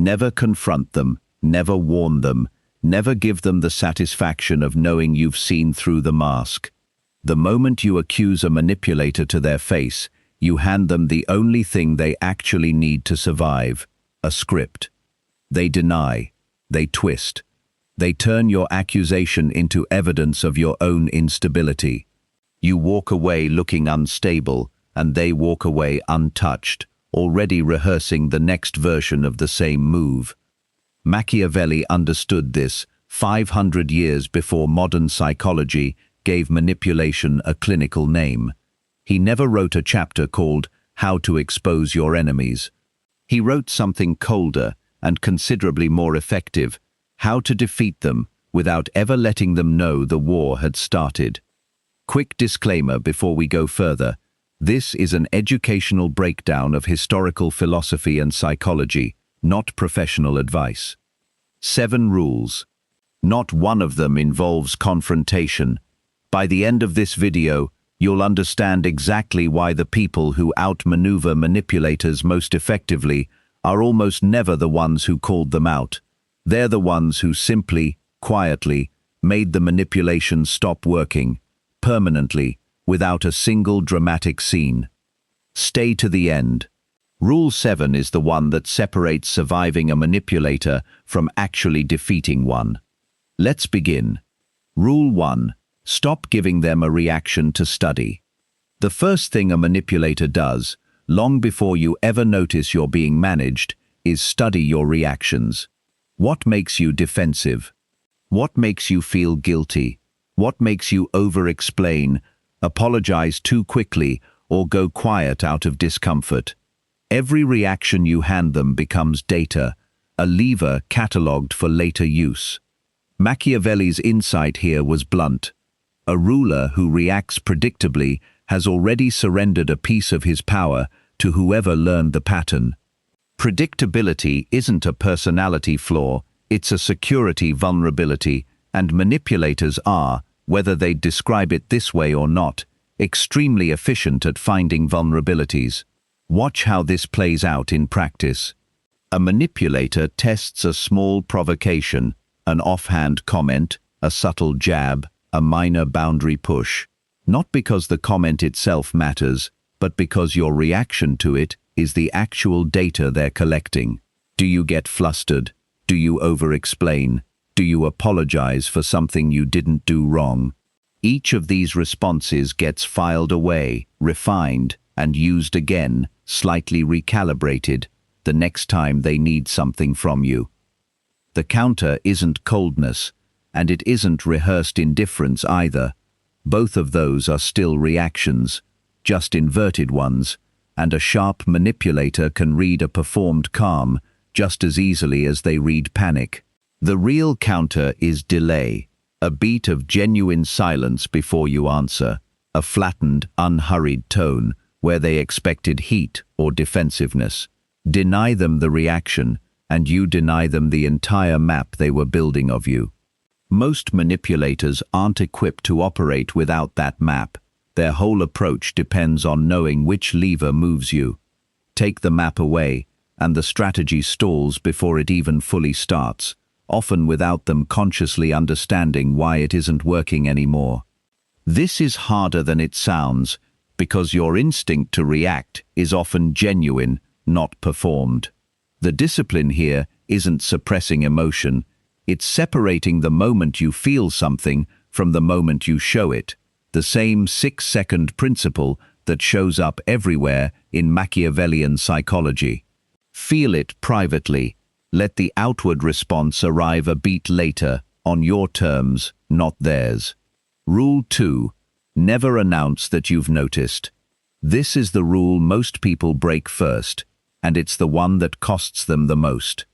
Never confront them, never warn them, never give them the satisfaction of knowing you've seen through the mask. The moment you accuse a manipulator to their face, you hand them the only thing they actually need to survive, a script. They deny, they twist. They turn your accusation into evidence of your own instability. You walk away looking unstable, and they walk away untouched, already rehearsing the next version of the same move. Machiavelli understood this 500 years before modern psychology gave manipulation a clinical name. He never wrote a chapter called How to Expose Your Enemies. He wrote something colder and considerably more effective, How to Defeat Them Without Ever Letting Them Know the War Had Started. Quick disclaimer before we go further. This is an educational breakdown of historical philosophy and psychology, not professional advice. 7 rules. Not one of them involves confrontation. By the end of this video, you'll understand exactly why the people who outmaneuver manipulators most effectively are almost never the ones who called them out. They're the ones who simply, quietly, made the manipulation stop working, permanently, without a single dramatic scene. Stay to the end. Rule 7 is the one that separates surviving a manipulator from actually defeating one. Let's begin. Rule 1. Stop giving them a reaction to study. The first thing a manipulator does, long before you ever notice you're being managed, is study your reactions. What makes you defensive? What makes you feel guilty? What makes you over-explain, apologize too quickly, or go quiet out of discomfort? Every reaction you hand them becomes data, a lever catalogued for later use. Machiavelli's insight here was blunt. A ruler who reacts predictably has already surrendered a piece of his power to whoever learned the pattern. Predictability isn't a personality flaw, it's a security vulnerability, and manipulators are, whether they describe it this way or not, extremely efficient at finding vulnerabilities. Watch how this plays out in practice. A manipulator tests a small provocation, an offhand comment, a subtle jab, a minor boundary push, not because the comment itself matters, but because your reaction to it is the actual data they're collecting. Do you get flustered? Do you over-explain? Do you apologize for something you didn't do wrong? Each of these responses gets filed away, refined, and used again, slightly recalibrated, the next time they need something from you. The counter isn't coldness, and it isn't rehearsed indifference either. Both of those are still reactions, just inverted ones, and a sharp manipulator can read a performed calm just as easily as they read panic. The real counter is delay, a beat of genuine silence before you answer, a flattened, unhurried tone where they expected heat or defensiveness. Deny them the reaction, and you deny them the entire map they were building of you. Most manipulators aren't equipped to operate without that map. Their whole approach depends on knowing which lever moves you. Take the map away, and the strategy stalls before it even fully starts, often without them consciously understanding why it isn't working anymore. This is harder than it sounds, because your instinct to react is often genuine, not performed. The discipline here isn't suppressing emotion, it's separating the moment you feel something from the moment you show it, the same 6-second principle that shows up everywhere in Machiavellian psychology. Feel it privately. Let the outward response arrive a beat later, on your terms, not theirs. Rule 2. Never announce that you've noticed. This is the rule most people break first, and it's the one that costs them the most.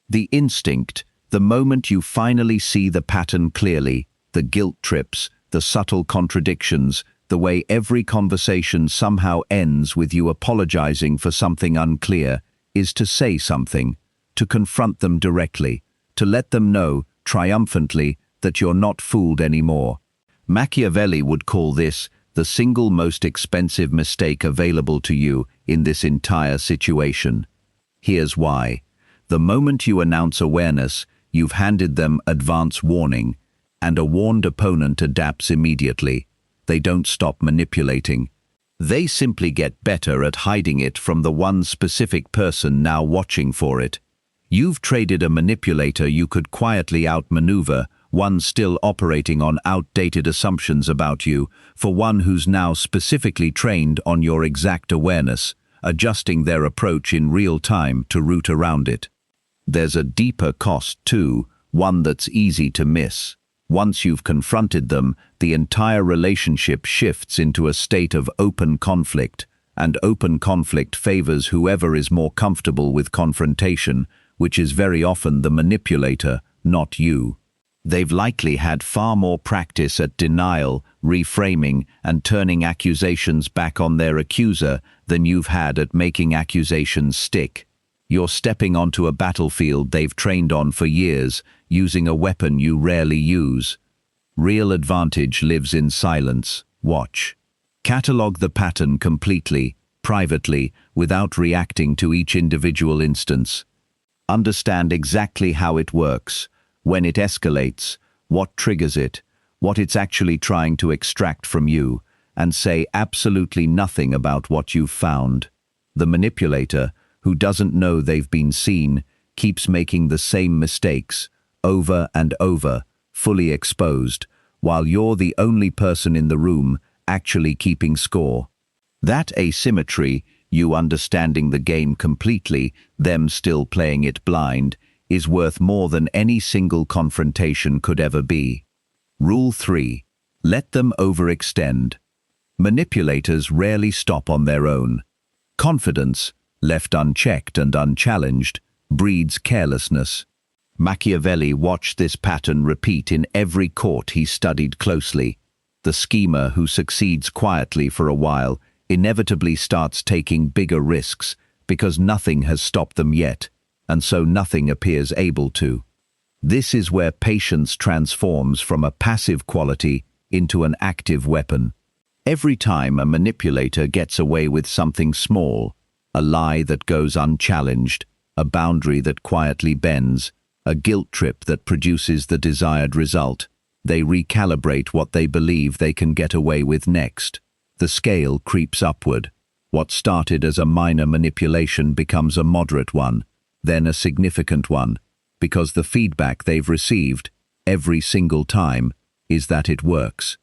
The instinct, the moment you finally see the pattern clearly, the guilt trips, the subtle contradictions, the way every conversation somehow ends with you apologizing for something unclear, is to say something, to confront them directly, to let them know, triumphantly, that you're not fooled anymore. Machiavelli would call this the single most expensive mistake available to you in this entire situation. Here's why. The moment you announce awareness, you've handed them advance warning, and a warned opponent adapts immediately. They don't stop manipulating. They simply get better at hiding it from the one specific person now watching for it. You've traded a manipulator you could quietly outmaneuver, one still operating on outdated assumptions about you, for one who's now specifically trained on your exact awareness, adjusting their approach in real time to route around it. There's a deeper cost too, one that's easy to miss. Once you've confronted them, the entire relationship shifts into a state of open conflict, and open conflict favors whoever is more comfortable with confrontation, which is very often the manipulator, not you. They've likely had far more practice at denial, reframing, and turning accusations back on their accuser than you've had at making accusations stick. You're stepping onto a battlefield they've trained on for years, using a weapon you rarely use. Real advantage lives in silence. Watch. Catalog the pattern completely, privately, without reacting to each individual instance. Understand exactly how it works, when it escalates, what triggers it, what it's actually trying to extract from you, and say absolutely nothing about what you've found. The manipulator, who doesn't know they've been seen, keeps making the same mistakes, over and over, fully exposed, while you're the only person in the room actually keeping score. That asymmetry, you understanding the game completely, them still playing it blind, is worth more than any single confrontation could ever be. Rule 3. Let them overextend. Manipulators rarely stop on their own. Confidence, left unchecked and unchallenged, breeds carelessness. Machiavelli watched this pattern repeat in every court he studied closely. The schemer who succeeds quietly for a while inevitably starts taking bigger risks because nothing has stopped them yet, and so nothing appears able to. This is where patience transforms from a passive quality into an active weapon. Every time a manipulator gets away with something small, a lie that goes unchallenged, a boundary that quietly bends, a guilt trip that produces the desired result, they recalibrate what they believe they can get away with next. The scale creeps upward. What started as a minor manipulation becomes a moderate one, then a significant one, because the feedback they've received, every single time, is that it works.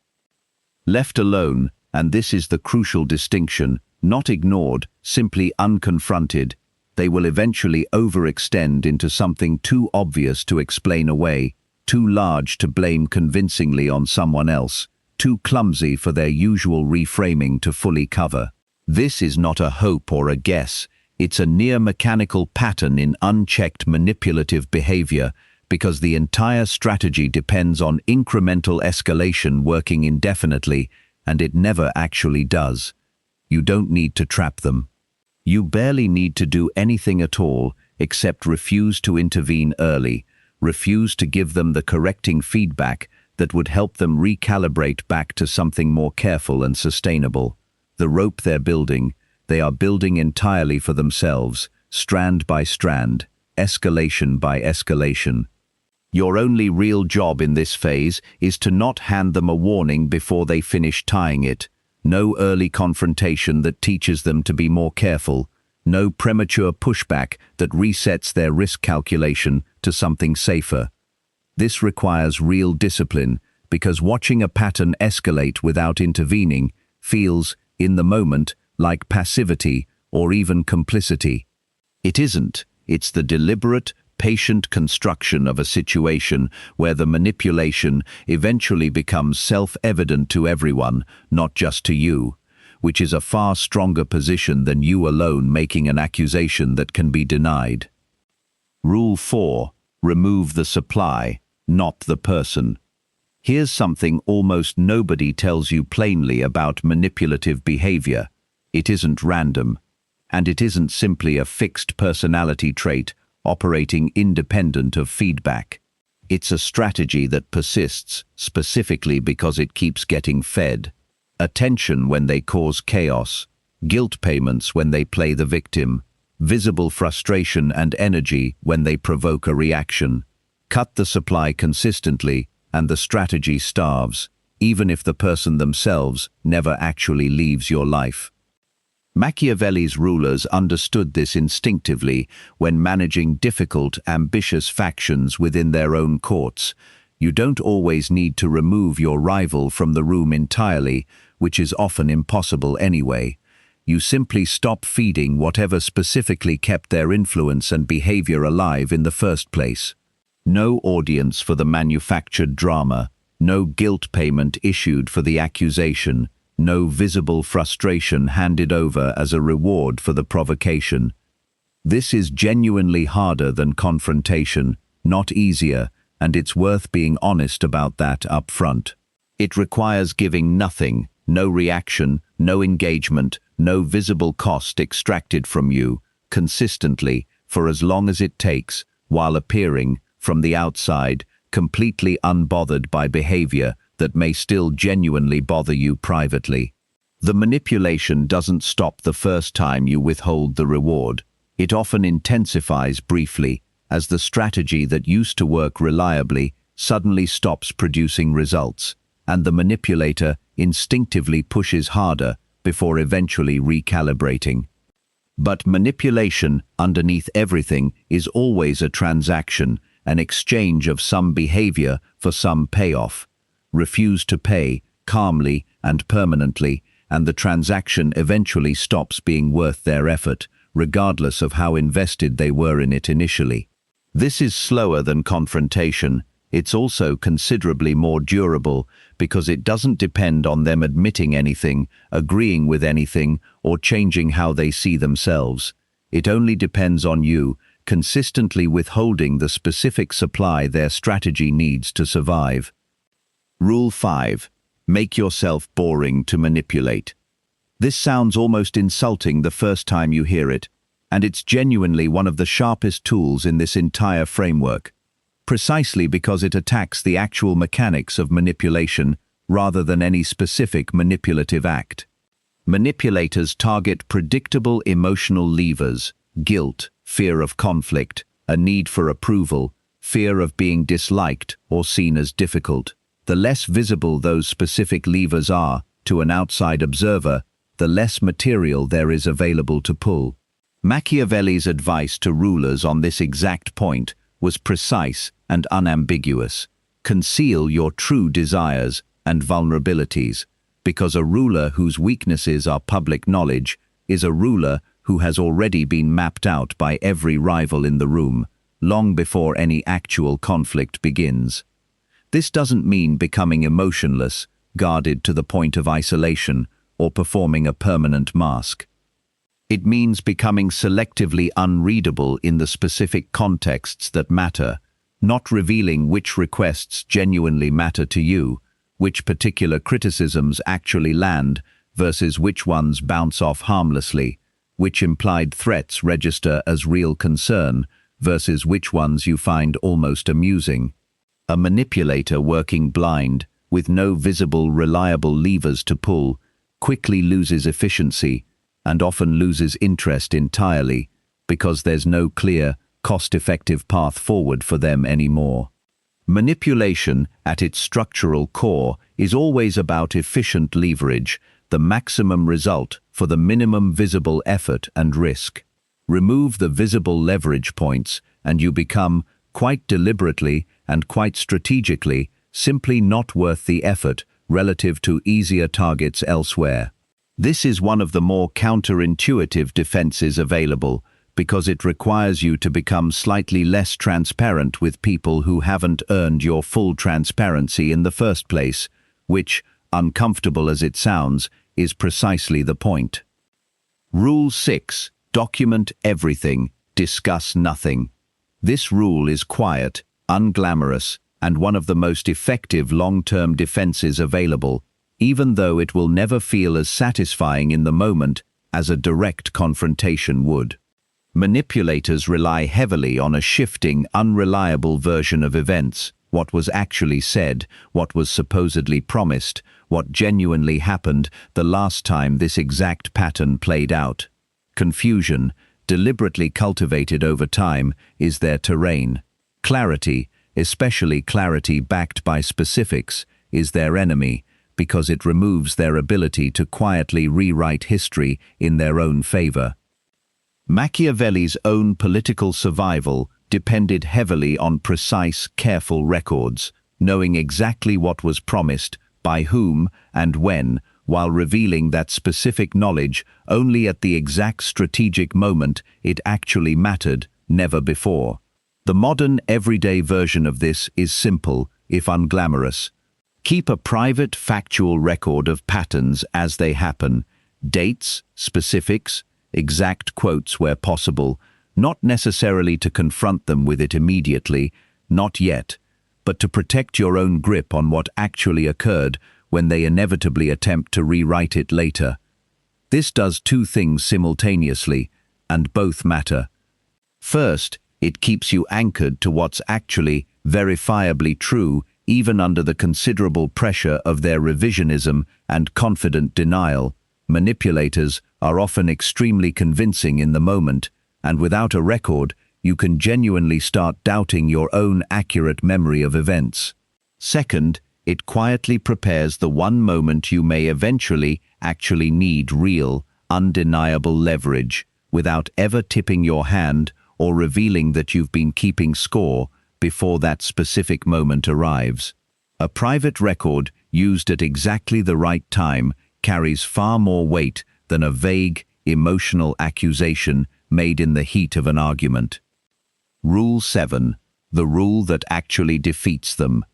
Left alone, and this is the crucial distinction, not ignored, simply unconfronted, they will eventually overextend into something too obvious to explain away, too large to blame convincingly on someone else, too clumsy for their usual reframing to fully cover. This is not a hope or a guess, it's a near mechanical pattern in unchecked manipulative behavior, because the entire strategy depends on incremental escalation working indefinitely, and it never actually does. You don't need to trap them. You barely need to do anything at all except refuse to intervene early, refuse to give them the correcting feedback that would help them recalibrate back to something more careful and sustainable. The rope they're building, they are building entirely for themselves, strand by strand, escalation by escalation. Your only real job in this phase is to not hand them a warning before they finish tying it. No early confrontation that teaches them to be more careful. No premature pushback that resets their risk calculation to something safer. This requires real discipline, because watching a pattern escalate without intervening feels, in the moment, like passivity or even complicity. It isn't. It's the deliberate, patient construction of a situation where the manipulation eventually becomes self-evident to everyone, not just to you, which is a far stronger position than you alone making an accusation that can be denied. Rule 4. Remove the supply, not the person. Here's something almost nobody tells you plainly about manipulative behavior. It isn't random, and it isn't simply a fixed personality trait operating independent of feedback. It's a strategy that persists specifically because it keeps getting fed. Attention when they cause chaos, guilt payments when they play the victim, visible frustration and energy when they provoke a reaction. Cut the supply consistently, and the strategy starves, even if the person themselves never actually leaves your life. Machiavelli's rulers understood this instinctively when managing difficult, ambitious factions within their own courts. You don't always need to remove your rival from the room entirely, which is often impossible anyway. You simply stop feeding whatever specifically kept their influence and behavior alive in the first place. No audience for the manufactured drama, no guilt payment issued for the accusation, no visible frustration handed over as a reward for the provocation. This is genuinely harder than confrontation, not easier, and it's worth being honest about that up front. It requires giving nothing, no reaction, no engagement, no visible cost extracted from you, consistently, for as long as it takes, while appearing, from the outside, completely unbothered by behavior that may still genuinely bother you privately. The manipulation doesn't stop the first time you withhold the reward. It often intensifies briefly, as the strategy that used to work reliably suddenly stops producing results, and the manipulator instinctively pushes harder before eventually recalibrating. But manipulation, underneath everything, is always a transaction, an exchange of some behavior for some payoff. Refuse to pay, calmly and permanently, and the transaction eventually stops being worth their effort, regardless of how invested they were in it initially. This is slower than confrontation. It's also considerably more durable because it doesn't depend on them admitting anything, agreeing with anything, or changing how they see themselves. It only depends on you, consistently withholding the specific supply their strategy needs to survive. Rule 5. Make yourself boring to manipulate. This sounds almost insulting the first time you hear it, and it's genuinely one of the sharpest tools in this entire framework, precisely because it attacks the actual mechanics of manipulation rather than any specific manipulative act. Manipulators target predictable emotional levers: guilt, fear of conflict, a need for approval, fear of being disliked or seen as difficult. The less visible those specific levers are to an outside observer, the less material there is available to pull. Machiavelli's advice to rulers on this exact point was precise and unambiguous. Conceal your true desires and vulnerabilities, because a ruler whose weaknesses are public knowledge is a ruler who has already been mapped out by every rival in the room, long before any actual conflict begins. This doesn't mean becoming emotionless, guarded to the point of isolation, or performing a permanent mask. It means becoming selectively unreadable in the specific contexts that matter, not revealing which requests genuinely matter to you, which particular criticisms actually land versus which ones bounce off harmlessly, which implied threats register as real concern versus which ones you find almost amusing. A manipulator working blind, with no visible, reliable levers to pull, quickly loses efficiency and often loses interest entirely because there's no clear, cost-effective path forward for them anymore. Manipulation, at its structural core, is always about efficient leverage, the maximum result for the minimum visible effort and risk. Remove the visible leverage points and you become, quite deliberately and quite strategically, simply not worth the effort relative to easier targets elsewhere. This is one of the more counterintuitive defenses available, because it requires you to become slightly less transparent with people who haven't earned your full transparency in the first place, which, uncomfortable as it sounds, is precisely the point. Rule 6. Document everything, discuss nothing. This rule is quiet, unglamorous, and one of the most effective long-term defenses available, even though it will never feel as satisfying in the moment as a direct confrontation would. Manipulators rely heavily on a shifting, unreliable version of events: what was actually said, what was supposedly promised, what genuinely happened the last time this exact pattern played out. Confusion, deliberately cultivated over time, is their terrain. Clarity, especially clarity backed by specifics, is their enemy, because it removes their ability to quietly rewrite history in their own favor. Machiavelli's own political survival depended heavily on precise, careful records, knowing exactly what was promised, by whom, and when, while revealing that specific knowledge only at the exact strategic moment it actually mattered, never before. The modern, everyday version of this is simple, if unglamorous. Keep a private, factual record of patterns as they happen, dates, specifics, exact quotes where possible, not necessarily to confront them with it immediately, not yet, but to protect your own grip on what actually occurred when they inevitably attempt to rewrite it later. This does two things simultaneously, and both matter. First, it keeps you anchored to what's actually verifiably true, even under the considerable pressure of their revisionism and confident denial. Manipulators are often extremely convincing in the moment, and without a record, you can genuinely start doubting your own accurate memory of events. Second, it quietly prepares the one moment you may eventually actually need real, undeniable leverage, without ever tipping your hand or revealing that you've been keeping score before that specific moment arrives. A private record used at exactly the right time carries far more weight than a vague, emotional accusation made in the heat of an argument. Rule 7. The rule that actually defeats them.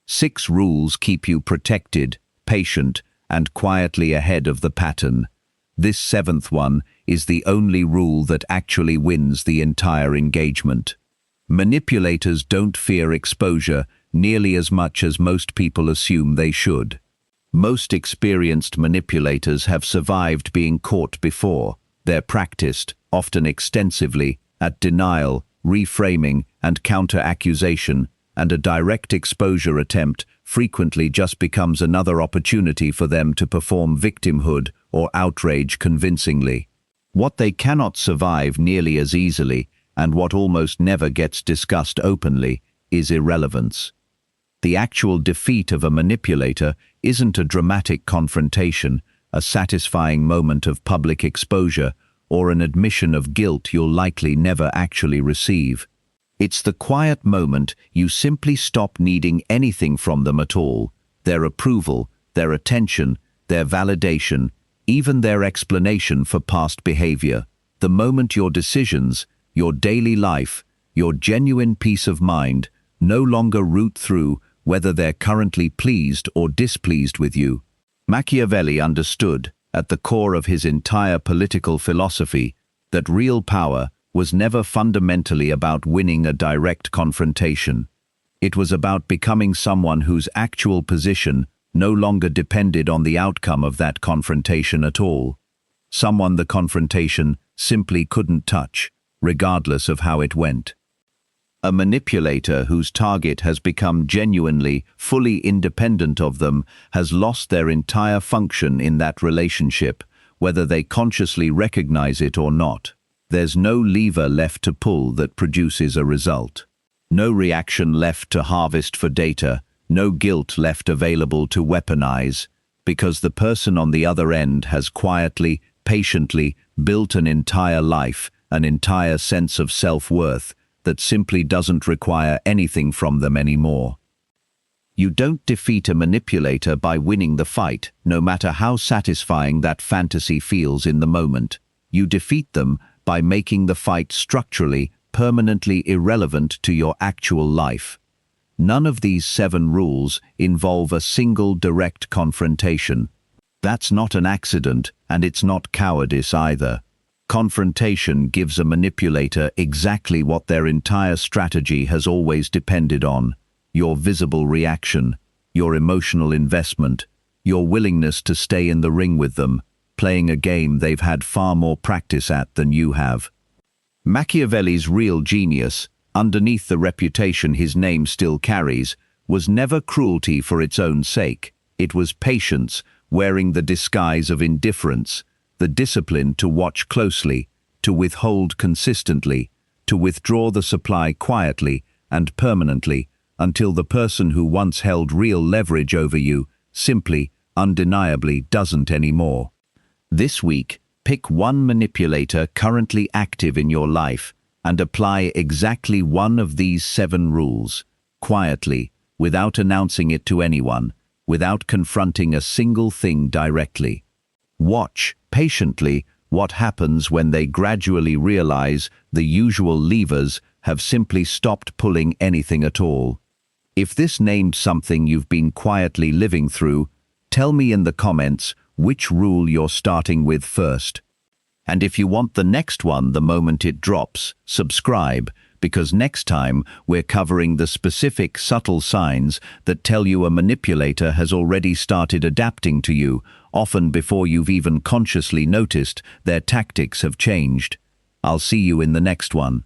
6 rules keep you protected, patient, and quietly ahead of the pattern. This 7th one is the only rule that actually wins the entire engagement. Manipulators don't fear exposure nearly as much as most people assume they should. Most experienced manipulators have survived being caught before. They're practiced, often extensively, at denial, reframing, and counter-accusation, and a direct exposure attempt frequently just becomes another opportunity for them to perform victimhood or outrage convincingly. What they cannot survive nearly as easily, and what almost never gets discussed openly, is irrelevance. The actual defeat of a manipulator isn't a dramatic confrontation, a satisfying moment of public exposure, or an admission of guilt you'll likely never actually receive. It's the quiet moment you simply stop needing anything from them at all, their approval, their attention, their validation, even their explanation for past behavior. The moment your decisions, your daily life, your genuine peace of mind no longer root through whether they're currently pleased or displeased with you. Machiavelli understood, at the core of his entire political philosophy, that real power was never fundamentally about winning a direct confrontation. It was about becoming someone whose actual position no longer depended on the outcome of that confrontation at all. Someone the confrontation simply couldn't touch, regardless of how it went. A manipulator whose target has become genuinely, fully independent of them has lost their entire function in that relationship, whether they consciously recognize it or not. There's no lever left to pull that produces a result. No reaction left to harvest for data, no guilt left available to weaponize, because the person on the other end has quietly, patiently built an entire life, an entire sense of self-worth, that simply doesn't require anything from them anymore. You don't defeat a manipulator by winning the fight, no matter how satisfying that fantasy feels in the moment. You defeat them by making the fight structurally, permanently irrelevant to your actual life. None of these 7 rules involve a single direct confrontation. That's not an accident, and it's not cowardice either. Confrontation gives a manipulator exactly what their entire strategy has always depended on: your visible reaction, your emotional investment, your willingness to stay in the ring with them, playing a game they've had far more practice at than you have. Machiavelli's real genius, underneath the reputation his name still carries, was never cruelty for its own sake. It was patience wearing the disguise of indifference, the discipline to watch closely, to withhold consistently, to withdraw the supply quietly and permanently until the person who once held real leverage over you simply, undeniably doesn't anymore. This week, pick one manipulator currently active in your life and apply exactly one of these 7 rules, quietly, without announcing it to anyone, without confronting a single thing directly. Watch, patiently, what happens when they gradually realize the usual levers have simply stopped pulling anything at all. If this named something you've been quietly living through, tell me in the comments which rule you're starting with first. And if you want the next one the moment it drops, subscribe, because next time we're covering the specific subtle signs that tell you a manipulator has already started adapting to you, often before you've even consciously noticed their tactics have changed. I'll see you in the next one.